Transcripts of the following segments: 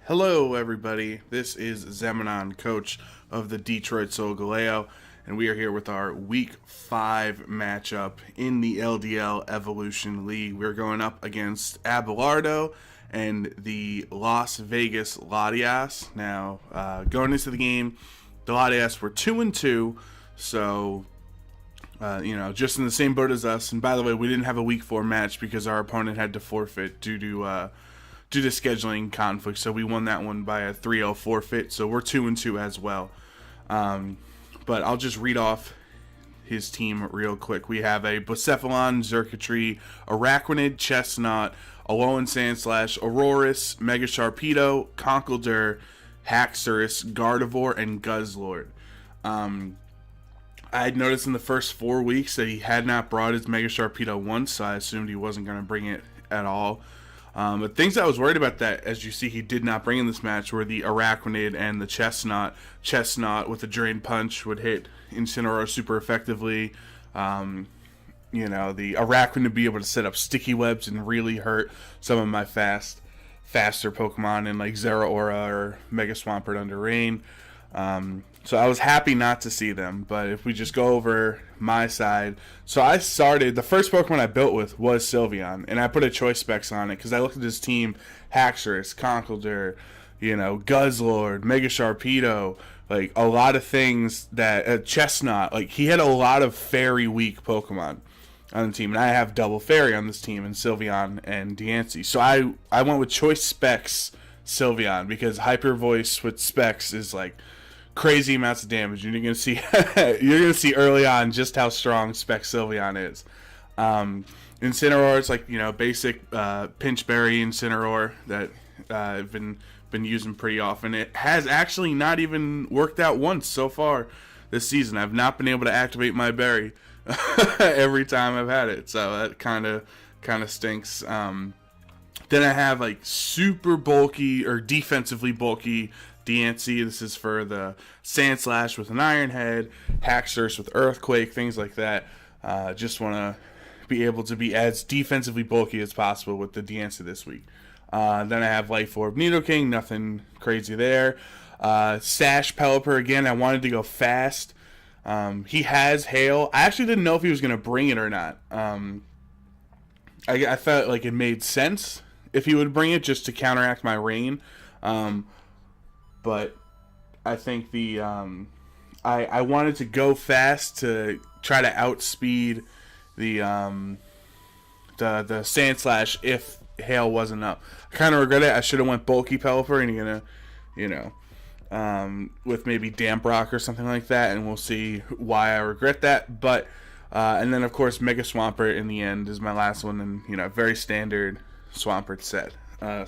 Hello, everybody. This is Zemanon, coach of the Detroit Solgaleo, and we are here with our Week 5 matchup in the LDL Evolution League. We're going up against Abelardo and the Las Vegas Latias. Now, going into the game, the Latias were 2-2, so just in the same boat as us. And by the way, we didn't have a Week 4 match because our opponent had to forfeit due to scheduling conflict, so we won that one by a 3-0 forfeit, so we're 2-2 as well. But I'll just read off his team real quick. We have a Blacephalon, Xurkitree, Araquanid, Chestnut, Alolan Sandslash, Aurorus, Mega Sharpedo, Conkeldurr, Haxorus, Gardevoir, and Guzzlord. I had noticed in the first 4 weeks that he had not brought his Mega Sharpedo once, so I assumed he wasn't going to bring it at all. But things I was worried about that, as you see, he did not bring in this match were the Araquanid and the Chestnut. Chestnut with a Drain Punch would hit Incineroar super effectively. The Araquanid would be able to set up sticky webs and really hurt some of my faster Pokemon in like Zeraora or Mega Swampert under Rain. So I was happy not to see them, but if we just go over my side, so I started, the first Pokemon I built with was Sylveon, and I put a choice specs on it, because I looked at his team, Haxorus, Conkeldurr, Guzzlord, Mega Sharpedo, like, a lot of things that, Chestnut, like, he had a lot of Fairy weak Pokemon on the team, and I have double Fairy on this team, and Sylveon and Diancie, so I went with choice specs Sylveon, because Hyper Voice with specs is, like, crazy amounts of damage, and you're gonna see early on just how strong Spec Sylveon is. Incineroar is like basic pinch berry Incineroar that I've been using pretty often. It has actually not even worked out once so far this season. I've not been able to activate my berry every time I've had it, so that kind of stinks. Then I have like super bulky or defensively bulky Diancie. This is for the Sandslash with an Iron Head, Haxorus with Earthquake, things like that. Just want to be able to be as defensively bulky as possible with the Diancie this week. Then I have Life Orb Nidoking, nothing crazy there. Sash Pelipper, again, I wanted to go fast. He has Hail. I actually didn't know if he was going to bring it or not. I felt like it made sense if he would bring it just to counteract my Rain. But I think I wanted to go fast to try to outspeed the Sandslash if Hail wasn't up. I kind of regret it. I should have went bulky Pelipper and with maybe Damp Rock or something like that, and we'll see why I regret that. But and then of course Mega Swampert in the end is my last one, and very standard Swampert set.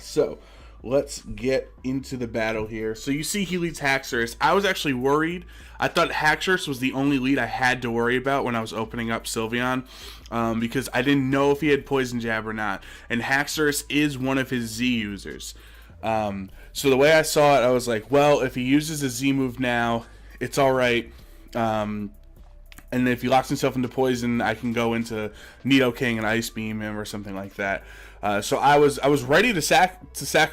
So let's get into the battle here. So you see he leads Haxorus. I was actually worried. I thought Haxorus was the only lead I had to worry about when I was opening up Sylveon, because I didn't know if he had Poison Jab or not. And Haxorus is one of his Z users. So the way I saw it, I was like, well, if he uses a Z move now, it's alright. And if he locks himself into Poison, I can go into Nidoking and Ice Beam him or something like that. So I was ready to sack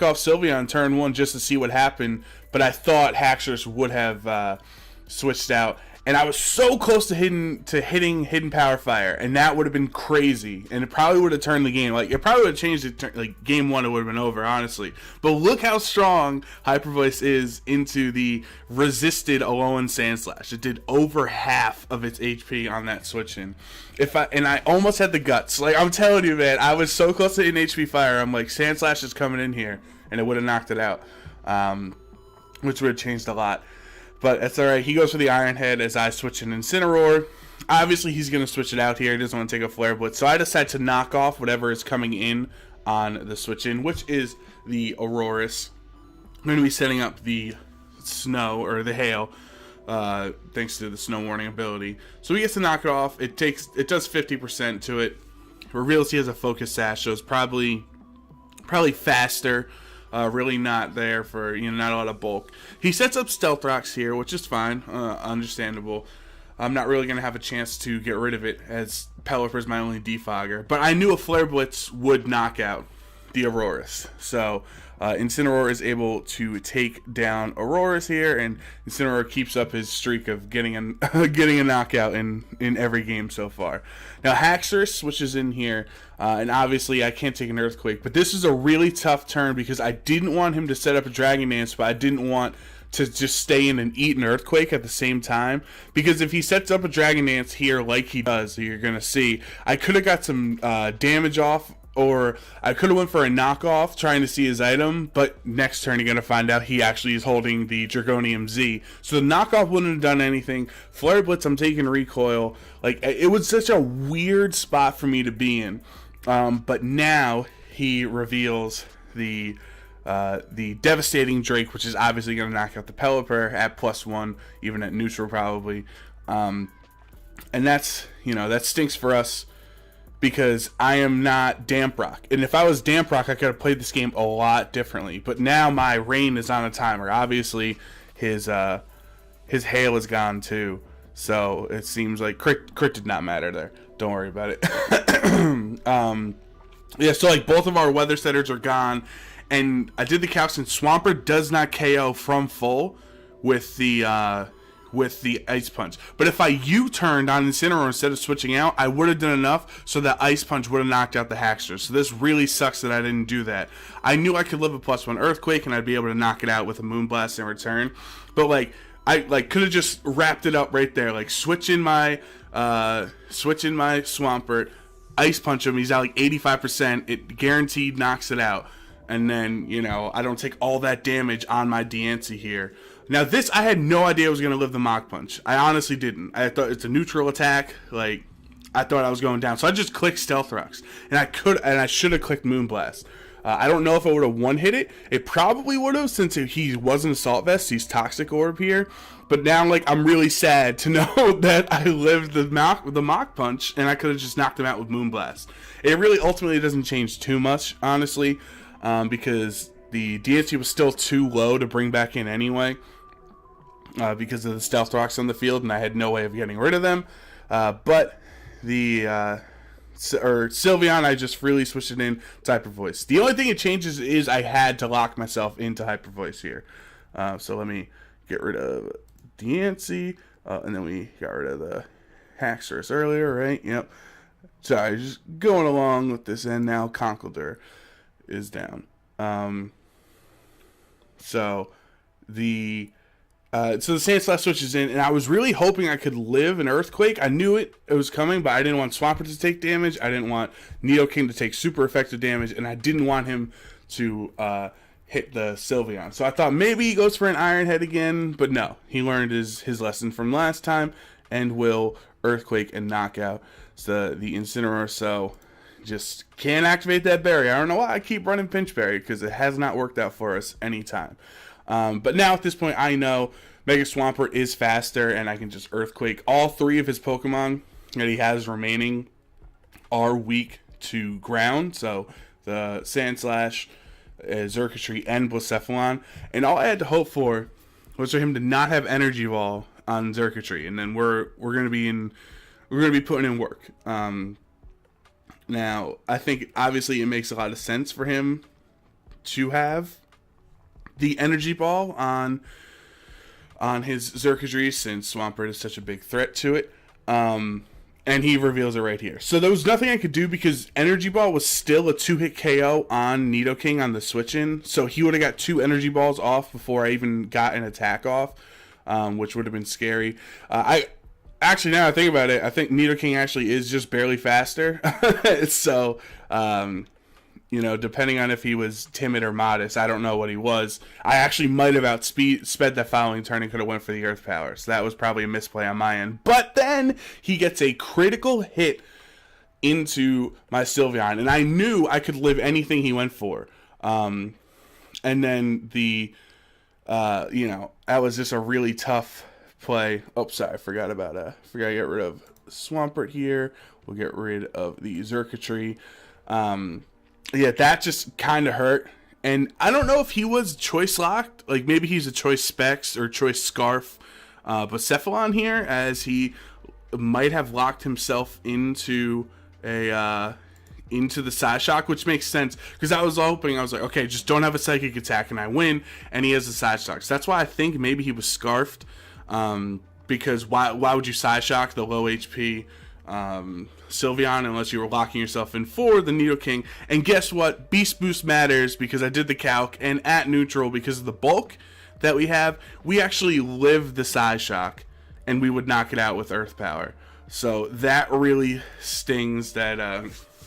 off Sylveon turn 1 just to see what happened, but I thought Haxorus would have switched out, and I was so close to hitting Hidden Power Fire, and that would have been crazy, and it probably would have turned the game. Like, it probably would have changed it. Like, game 1, it would have been over, honestly. But look how strong Hyper Voice is into the resisted Alolan Sandslash. It did over half of its HP on that switch in. I almost had the guts. Like, I'm telling you, man, I was so close to hitting HP Fire. I'm like, Sandslash is coming in here, and it would have knocked it out, which would have changed a lot. But that's alright. He goes for the Iron Head as I switch in Incineroar. Obviously, he's going to switch it out here. He doesn't want to take a Flare Blitz. So I decide to knock off whatever is coming in on the switch in, which is the Aurorus. I'm going to be setting up the Snow, or the Hail, thanks to the Snow Warning ability. So he gets to knock it off. It does 50% to it. Reveals he has a Focus Sash, so it's probably faster. Really not there for, not a lot of bulk. He sets up Stealth Rocks here, which is fine, understandable. I'm not really going to have a chance to get rid of it, as Pelipper is my only defogger. But I knew a Flare Blitz would knock out the Auroras. So Incineroar is able to take down Auroras here, and Incineroar keeps up his streak of getting a knockout in every game so far. Now Haxorus switches in here, and obviously I can't take an Earthquake, but this is a really tough turn because I didn't want him to set up a Dragon Dance, but I didn't want to just stay in and eat an Earthquake at the same time, because if he sets up a Dragon Dance here like he does, you're going to see, I could have got some damage off, or I could have went for a knockoff trying to see his item, but next turn you're going to find out he actually is holding the Dragonium Z. So the knockoff wouldn't have done anything. Flare Blitz, I'm taking Recoil. Like, it was such a weird spot for me to be in. But now he reveals the Devastating Drake, which is obviously going to knock out the Pelipper at +1, even at neutral probably. And that's, that stinks for us, because I am not Damp Rock. And if I was Damp Rock, I could have played this game a lot differently. But now my rain is on a timer. Obviously, his hail is gone too. So it seems like crit did not matter there. Don't worry about it. Yeah, so like both of our weather setters are gone. And I did the calcs, and Swampert does not KO from full with the Ice Punch. But if I U-turned on Incineroar instead of switching out, I would have done enough so that Ice Punch would have knocked out the Haxorus. So this really sucks that I didn't do that. I knew I could live a +1 Earthquake, and I'd be able to knock it out with a Moonblast in return. But I could have just wrapped it up right there. Like switch in my Swampert, Ice Punch him. He's at like 85%. It guaranteed knocks it out. And then, I don't take all that damage on my Diancie here. Now this, I had no idea I was going to live the Mach Punch. I honestly didn't. I thought it's a neutral attack. Like, I thought I was going down. So I just clicked Stealth Rocks. And I should have clicked Moonblast. I don't know if I would have one-hit it. It probably would have, since he wasn't Assault Vest. He's Toxic Orb here. But now, I'm really sad to know that I lived the Mach Punch, and I could have just knocked him out with Moonblast. It really ultimately doesn't change too much, honestly, because the Diancie was still too low to bring back in anyway. Because of the Stealth Rocks on the field, and I had no way of getting rid of them. But the Sylveon, I just freely switched it in to Hyper Voice. The only thing it changes is I had to lock myself into Hyper Voice here. So let me get rid of Diancie, and then we got rid of the Haxorus earlier, right? Yep. Sorry, just going along with this, and now Conkeldurr is down. So the Sandslash switches in, and I was really hoping I could live an Earthquake. I knew it was coming, but I didn't want Swampert to take damage. I didn't want Nidoking to take super effective damage, and I didn't want him to hit the Sylveon. So I thought maybe he goes for an Iron Head again, but no. He learned his lesson from last time and will Earthquake and knock out the Incineroar. So just can't activate that berry. I don't know why I keep running Pinch Berry, because it has not worked out for us anytime. But now at this point, I know Mega Swampert is faster, and I can just Earthquake. All three of his Pokemon that he has remaining are weak to ground, so the Sandslash, Xurkitree, and Blacephalon. And all I had to hope for was for him to not have Energy Ball on Xurkitree, and then we're gonna be putting in work. Now I think obviously it makes a lot of sense for him to have the Energy Ball on his Xurkitree, since Swampert is such a big threat to it. And he reveals it right here. So there was nothing I could do, because Energy Ball was still a 2-hit KO on Nidoking on the switch-in. So he would have got 2 Energy Balls off before I even got an attack off, which would have been scary. Actually, now I think about it, I think Nidoking actually is just barely faster. So, depending on if he was timid or modest, I don't know what he was. I actually might have sped that following turn and could have went for the Earth Power. So that was probably a misplay on my end. But then he gets a critical hit into my Sylveon, and I knew I could live anything he went for. And then that was just a really tough play. Oh, sorry, I forgot to get rid of Swampert here. We'll get rid of the Xurkitree. Yeah, that just kind of hurt. And I don't know if he was choice locked. Like, maybe he's a choice Specs or choice Scarf. Blacephalon here, as he might have locked himself into a into the Psy Shock, which makes sense because I was hoping, I was like, okay, just don't have a Psychic Attack and I win, and he has a Psy Shock. So that's why I think maybe he was Scarfed, because why would you Psy Shock the low HP Sylveon unless you were locking yourself in for the Nidoking? And guess what? Beast Boost matters because I did the calc, and at neutral, because of the bulk that we have, we actually live the Psy Shock, and we would knock it out with Earth Power. So that really stings that,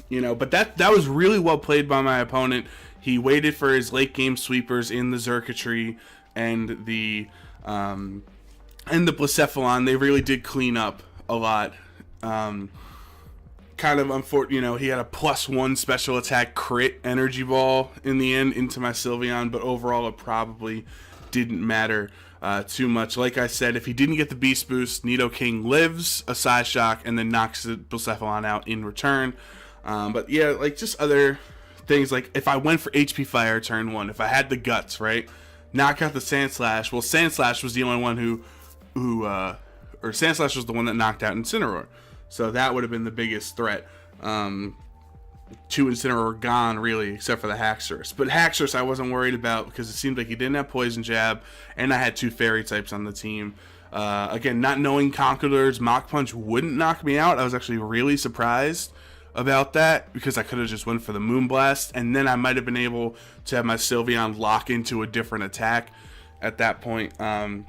but that was really well played by my opponent. He waited for his late game sweepers in the Xurkitree and the Blacephalon. They really did clean up a lot. Kind of unfortunate, he had a +1 special attack crit energy ball in the end into my Sylveon, but overall it probably didn't matter too much. Like I said, if he didn't get the Beast Boost, Nidoking lives a Psy Shock and then knocks the Blacephalon out in return. But yeah, like just other things, like if I went for HP Fire turn 1, if I had the guts, right, knock out the Sandslash. Well, Sandslash was the only one or Sandslash was the one that knocked out Incineroar. So that would have been the biggest threat. Two Incineroar gone, really, except for the Haxorus. But Haxorus I wasn't worried about because it seemed like he didn't have Poison Jab, and I had 2 Fairy types on the team. Again, not knowing Conkeldurr's Mach Punch wouldn't knock me out, I was actually really surprised about that because I could have just went for the Moonblast, and then I might have been able to have my Sylveon lock into a different attack at that point. And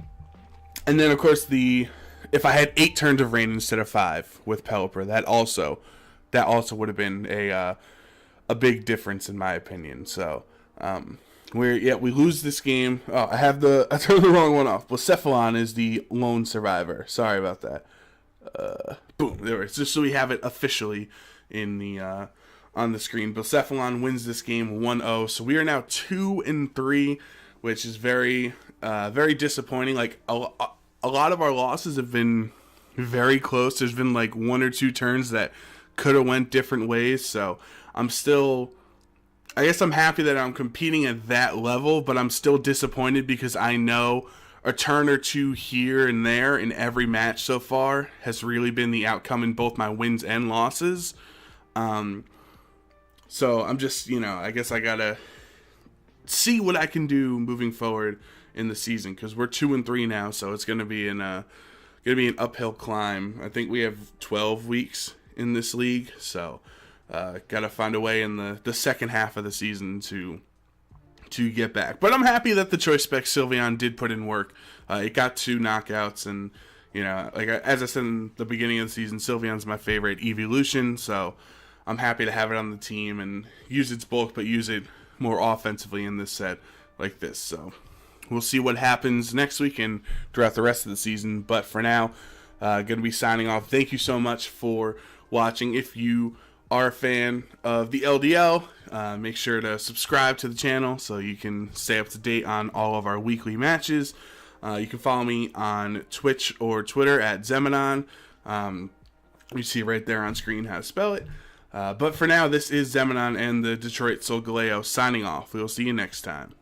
then, of course, if I had 8 turns of rain instead of 5 with Pelipper, that also would have been a big difference in my opinion. So we lose this game. Oh, I turned the wrong one off. Blacephalon is the lone survivor. Sorry about that. Boom, there it is. Just so we have it officially in the on the screen. Blacephalon wins this game 1-0. So we are now 2-3, which is very very disappointing. Like a lot of our losses have been very close. There's been like 1 or 2 turns that could have went different ways. So I guess I'm happy that I'm competing at that level, but I'm still disappointed because I know a turn or 2 here and there in every match so far has really been the outcome in both my wins and losses. So I'm just, I guess I gotta see what I can do moving forward in the season, because we're 2-3 now, so it's gonna be an uphill climb. I think we have 12 weeks in this league, so gotta find a way in the second half of the season to get back. But I'm happy that the Choice Spec Sylveon did put in work. It got 2 knockouts, and as I said in the beginning of the season, Sylveon's my favorite evolution, so I'm happy to have it on the team and use its bulk, but use it more offensively in this set like this. So we'll see what happens next week and throughout the rest of the season. But for now, going to be signing off. Thank you so much for watching. If you are a fan of the LDL, make sure to subscribe to the channel so you can stay up to date on all of our weekly matches. You can follow me on Twitch or Twitter at Zemanon. You see right there on screen how to spell it. But for now, this is Zemanon and the Detroit Solgaleo signing off. We will see you next time.